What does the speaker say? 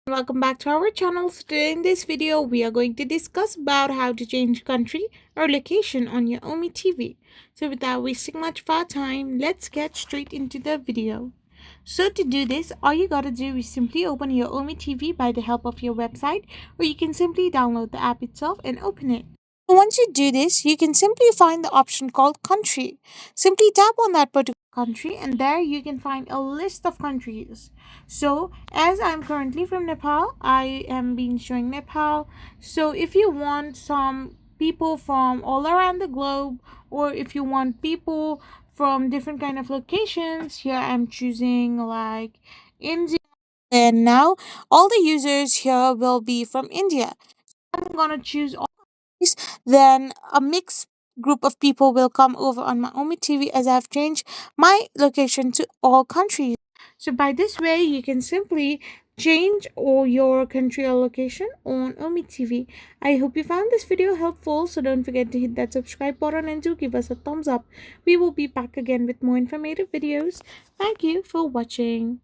Welcome back to our channel. So today in this video we are going to discuss about how to change country or location on your Omi TV. So without wasting much of our time, let's get straight into the video. So to do this, all you gotta do is simply open your Omi TV by the help of your website, or you can simply download the app itself and open it. Once you do this, you can simply find the option called country. Simply tap on that particular country and there you can find a list of countries. So as I'm currently from Nepal, I am being showing Nepal. So if you want some people from all around the globe, or if you want people from different kind of locations, here I'm choosing like India. And now all the users here will be from India. I'm gonna choose then a mixed group of people will come over on my Omi TV as I've changed my location to all countries. So by this way, you can simply change all your country or location on Omi TV. I hope you found this video helpful. So don't forget to hit that subscribe button and do give us a thumbs up. We will be back again with more informative videos. Thank you for watching.